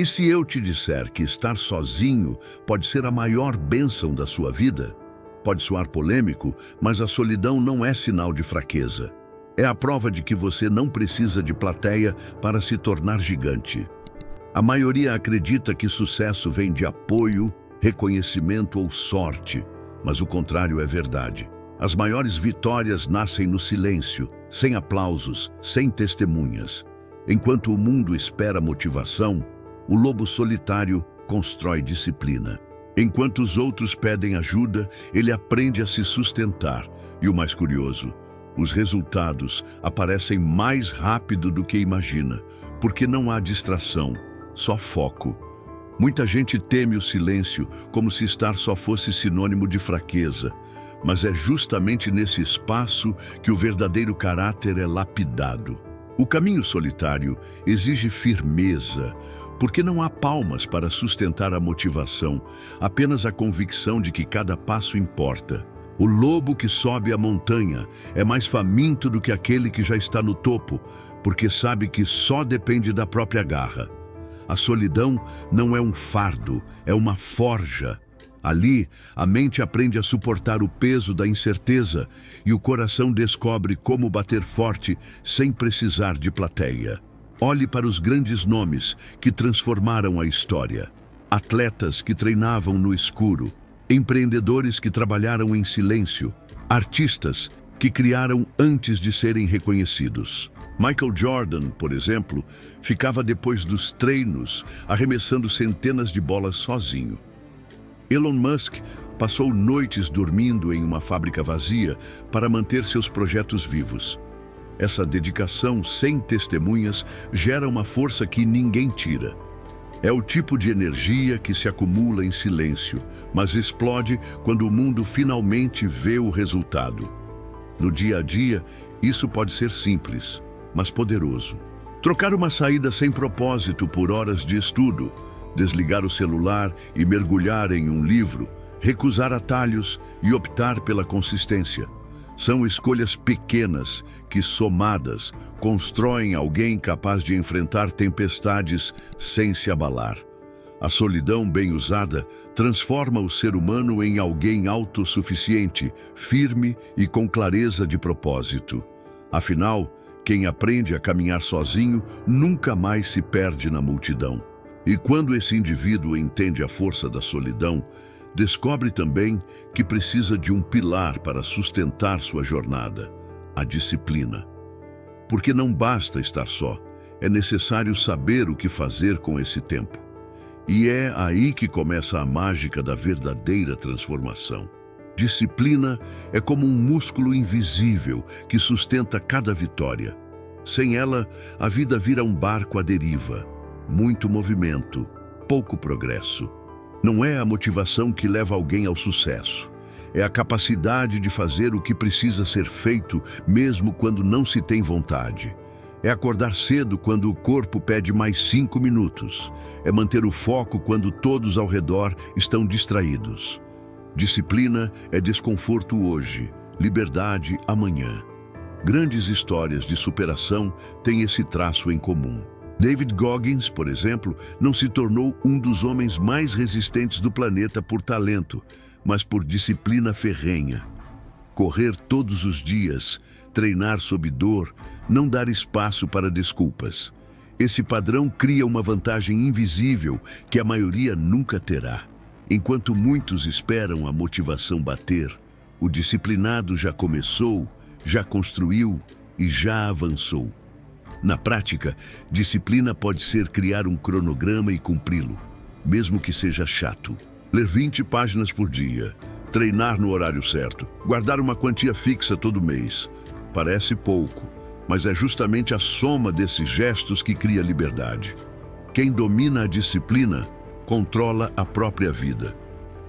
E se eu te disser que estar sozinho pode ser a maior bênção da sua vida? Pode soar polêmico, mas a solidão não é sinal de fraqueza. É a prova de que você não precisa de plateia para se tornar gigante. A maioria acredita que sucesso vem de apoio, reconhecimento ou sorte, mas o contrário é verdade. As maiores vitórias nascem no silêncio, sem aplausos, sem testemunhas. Enquanto o mundo espera motivação, o lobo solitário constrói disciplina. Enquanto os outros pedem ajuda, ele aprende a se sustentar. E o mais curioso, os resultados aparecem mais rápido do que imagina, porque não há distração, só foco. Muita gente teme o silêncio, como se estar só fosse sinônimo de fraqueza. Mas é justamente nesse espaço que o verdadeiro caráter é lapidado. O caminho solitário exige firmeza, porque não há palmas para sustentar a motivação, apenas a convicção de que cada passo importa. O lobo que sobe a montanha é mais faminto do que aquele que já está no topo, porque sabe que só depende da própria garra. A solidão não é um fardo, é uma forja. Ali, a mente aprende a suportar o peso da incerteza e o coração descobre como bater forte sem precisar de plateia. Olhe para os grandes nomes que transformaram a história. Atletas que treinavam no escuro, empreendedores que trabalharam em silêncio, artistas que criaram antes de serem reconhecidos. Michael Jordan, por exemplo, ficava depois dos treinos arremessando centenas de bolas sozinho. Elon Musk passou noites dormindo em uma fábrica vazia para manter seus projetos vivos. Essa dedicação sem testemunhas gera uma força que ninguém tira. É o tipo de energia que se acumula em silêncio, mas explode quando o mundo finalmente vê o resultado. No dia a dia, isso pode ser simples, mas poderoso. Trocar uma saída sem propósito por horas de estudo, desligar o celular e mergulhar em um livro, recusar atalhos e optar pela consistência. São escolhas pequenas que, somadas, constroem alguém capaz de enfrentar tempestades sem se abalar. A solidão bem usada transforma o ser humano em alguém autossuficiente, firme e com clareza de propósito. Afinal, quem aprende a caminhar sozinho nunca mais se perde na multidão. E quando esse indivíduo entende a força da solidão, descobre também que precisa de um pilar para sustentar sua jornada: a disciplina. Porque não basta estar só, é necessário saber o que fazer com esse tempo. E é aí que começa a mágica da verdadeira transformação. Disciplina é como um músculo invisível que sustenta cada vitória. Sem ela, a vida vira um barco à deriva. Muito movimento, pouco progresso. Não é a motivação que leva alguém ao sucesso. É a capacidade de fazer o que precisa ser feito, mesmo quando não se tem vontade. É acordar cedo quando o corpo pede mais 5 minutos. É manter o foco quando todos ao redor estão distraídos. Disciplina é desconforto hoje, liberdade amanhã. Grandes histórias de superação têm esse traço em comum. David Goggins, por exemplo, não se tornou um dos homens mais resistentes do planeta por talento, mas por disciplina ferrenha. Correr todos os dias, treinar sob dor, não dar espaço para desculpas. Esse padrão cria uma vantagem invisível que a maioria nunca terá. Enquanto muitos esperam a motivação bater, o disciplinado já começou, já construiu e já avançou. Na prática, disciplina pode ser criar um cronograma e cumpri-lo, mesmo que seja chato. Ler 20 páginas por dia, treinar no horário certo, guardar uma quantia fixa todo mês. Parece pouco, mas é justamente a soma desses gestos que cria liberdade. Quem domina a disciplina controla a própria vida,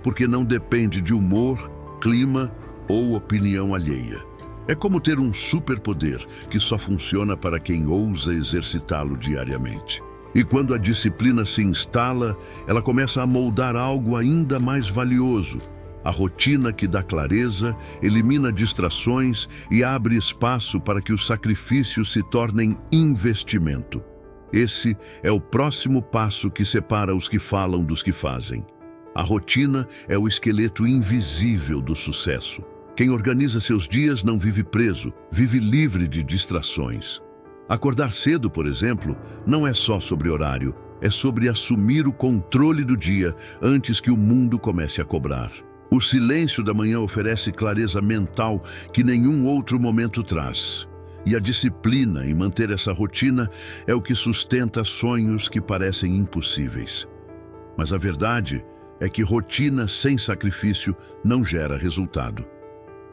porque não depende de humor, clima ou opinião alheia. É como ter um superpoder que só funciona para quem ousa exercitá-lo diariamente. E quando a disciplina se instala, ela começa a moldar algo ainda mais valioso. A rotina que dá clareza, elimina distrações e abre espaço para que os sacrifícios se tornem investimento. Esse é o próximo passo que separa os que falam dos que fazem. A rotina é o esqueleto invisível do sucesso. Quem organiza seus dias não vive preso, vive livre de distrações. Acordar cedo, por exemplo, não é só sobre horário, é sobre assumir o controle do dia antes que o mundo comece a cobrar. O silêncio da manhã oferece clareza mental que nenhum outro momento traz. E a disciplina em manter essa rotina é o que sustenta sonhos que parecem impossíveis. Mas a verdade é que rotina sem sacrifício não gera resultado.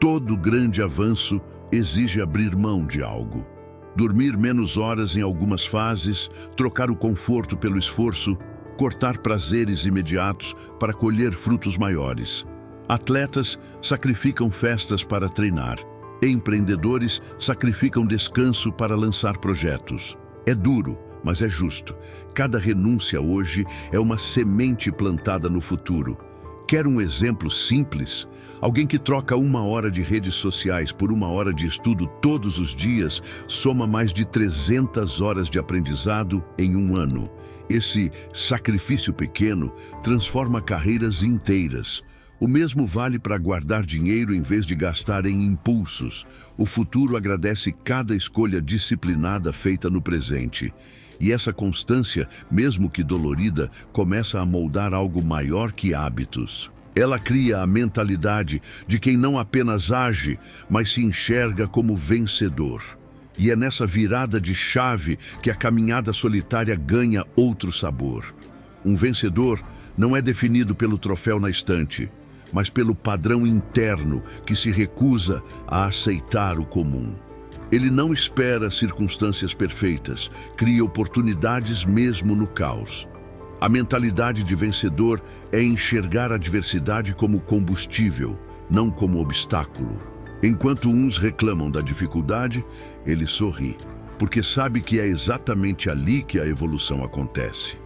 Todo grande avanço exige abrir mão de algo. Dormir menos horas em algumas fases, trocar o conforto pelo esforço, cortar prazeres imediatos para colher frutos maiores. Atletas sacrificam festas para treinar. Empreendedores sacrificam descanso para lançar projetos. É duro, mas é justo. Cada renúncia hoje é uma semente plantada no futuro. Quer um exemplo simples? Alguém que troca 1 hora de redes sociais por 1 hora de estudo todos os dias soma mais de 300 horas de aprendizado em um ano. Esse sacrifício pequeno transforma carreiras inteiras. O mesmo vale para guardar dinheiro em vez de gastar em impulsos. O futuro agradece cada escolha disciplinada feita no presente. E essa constância, mesmo que dolorida, começa a moldar algo maior que hábitos. Ela cria a mentalidade de quem não apenas age, mas se enxerga como vencedor. E é nessa virada de chave que a caminhada solitária ganha outro sabor. Um vencedor não é definido pelo troféu na estante, mas pelo padrão interno que se recusa a aceitar o comum. Ele não espera circunstâncias perfeitas, cria oportunidades mesmo no caos. A mentalidade de vencedor é enxergar a adversidade como combustível, não como obstáculo. Enquanto uns reclamam da dificuldade, ele sorri, porque sabe que é exatamente ali que a evolução acontece.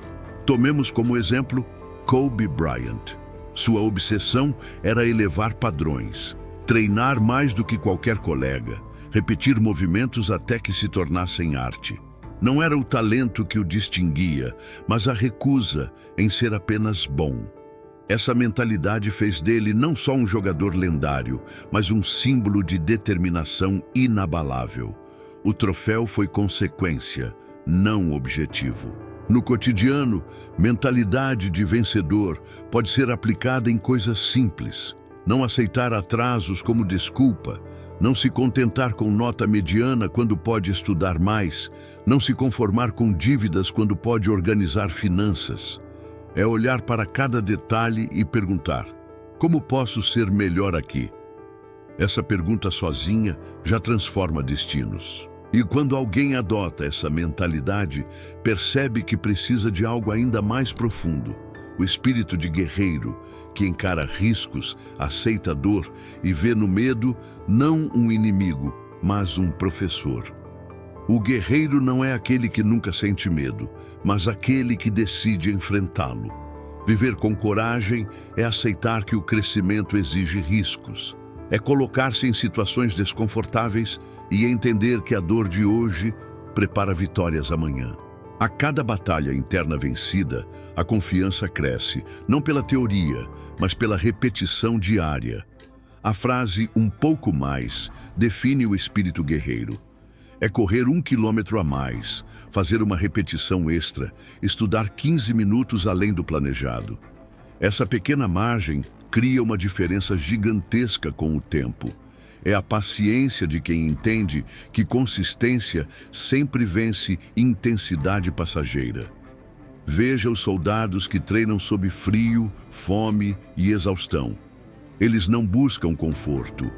Tomemos como exemplo Kobe Bryant. Sua obsessão era elevar padrões, treinar mais do que qualquer colega, repetir movimentos até que se tornassem arte. Não era o talento que o distinguia, mas a recusa em ser apenas bom. Essa mentalidade fez dele não só um jogador lendário, mas um símbolo de determinação inabalável. O troféu foi consequência, não objetivo. No cotidiano, mentalidade de vencedor pode ser aplicada em coisas simples. Não aceitar atrasos como desculpa, não se contentar com nota mediana quando pode estudar mais, não se conformar com dívidas quando pode organizar finanças. É olhar para cada detalhe e perguntar: como posso ser melhor aqui? Essa pergunta sozinha já transforma destinos. E quando alguém adota essa mentalidade, percebe que precisa de algo ainda mais profundo. O espírito de guerreiro, que encara riscos, aceita dor e vê no medo não um inimigo, mas um professor. O guerreiro não é aquele que nunca sente medo, mas aquele que decide enfrentá-lo. Viver com coragem é aceitar que o crescimento exige riscos. É colocar-se em situações desconfortáveis e entender que a dor de hoje prepara vitórias amanhã. A cada batalha interna vencida, a confiança cresce, não pela teoria, mas pela repetição diária. A frase "um pouco mais" define o espírito guerreiro. É correr 1 quilômetro a mais, fazer uma repetição extra, estudar 15 minutos além do planejado. Essa pequena margem cria uma diferença gigantesca com o tempo. É a paciência de quem entende que consistência sempre vence intensidade passageira. Veja os soldados que treinam sob frio, fome e exaustão. Eles não buscam conforto,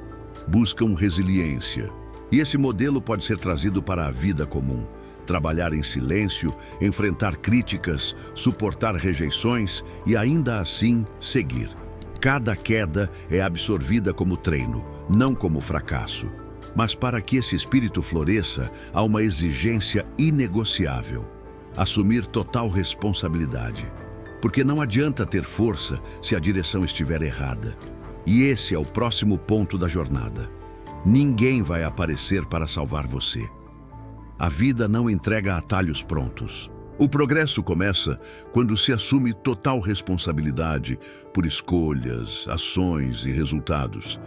buscam resiliência. E esse modelo pode ser trazido para a vida comum. Trabalhar em silêncio, enfrentar críticas, suportar rejeições e ainda assim seguir. Cada queda é absorvida como treino, não como fracasso. Mas para que esse espírito floresça, há uma exigência inegociável: assumir total responsabilidade. Porque não adianta ter força se a direção estiver errada. E esse é o próximo ponto da jornada. Ninguém vai aparecer para salvar você. A vida não entrega atalhos prontos. O progresso começa quando se assume total responsabilidade por escolhas, ações e resultados.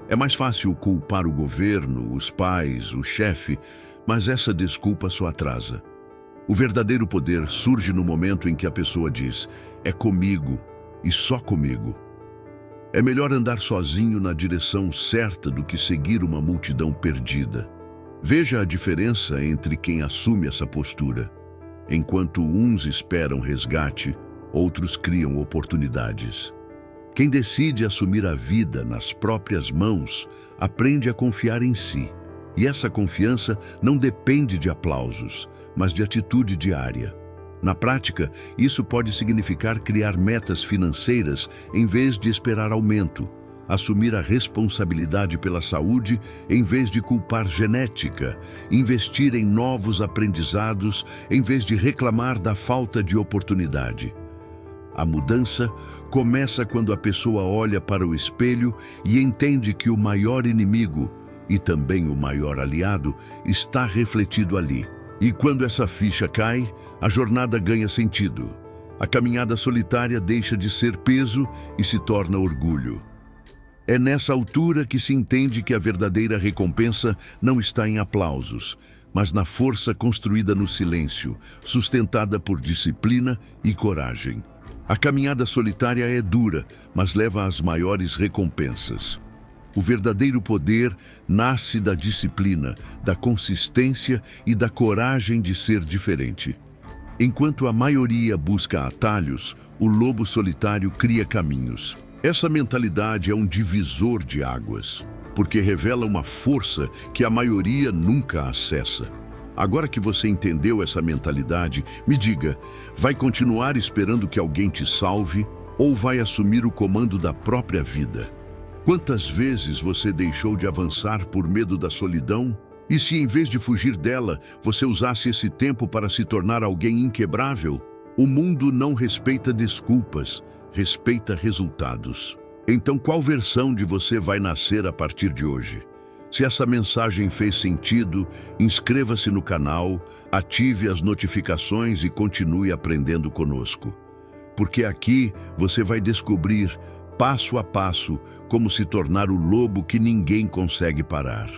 É mais fácil culpar o governo, os pais, o chefe, mas essa desculpa só atrasa. O verdadeiro poder surge no momento em que a pessoa diz: é comigo e só comigo. É melhor andar sozinho na direção certa do que seguir uma multidão perdida. Veja a diferença entre quem assume essa postura. Enquanto uns esperam resgate, outros criam oportunidades. Quem decide assumir a vida nas próprias mãos, aprende a confiar em si. E essa confiança não depende de aplausos, mas de atitude diária. Na prática, isso pode significar criar metas financeiras em vez de esperar aumento, assumir a responsabilidade pela saúde em vez de culpar genética, investir em novos aprendizados em vez de reclamar da falta de oportunidade. A mudança começa quando a pessoa olha para o espelho e entende que o maior inimigo, e também o maior aliado, está refletido ali. E quando essa ficha cai, a jornada ganha sentido. A caminhada solitária deixa de ser peso e se torna orgulho. É nessa altura que se entende que a verdadeira recompensa não está em aplausos, mas na força construída no silêncio, sustentada por disciplina e coragem. A caminhada solitária é dura, mas leva às maiores recompensas. O verdadeiro poder nasce da disciplina, da consistência e da coragem de ser diferente. Enquanto a maioria busca atalhos, o lobo solitário cria caminhos. Essa mentalidade é um divisor de águas, porque revela uma força que a maioria nunca acessa. Agora que você entendeu essa mentalidade, me diga, vai continuar esperando que alguém te salve ou vai assumir o comando da própria vida? Quantas vezes você deixou de avançar por medo da solidão? E se em vez de fugir dela, você usasse esse tempo para se tornar alguém inquebrável? O mundo não respeita desculpas, respeita resultados. Então, qual versão de você vai nascer a partir de hoje? Se essa mensagem fez sentido, inscreva-se no canal, ative as notificações e continue aprendendo conosco. Porque aqui você vai descobrir, passo a passo, como se tornar o lobo que ninguém consegue parar.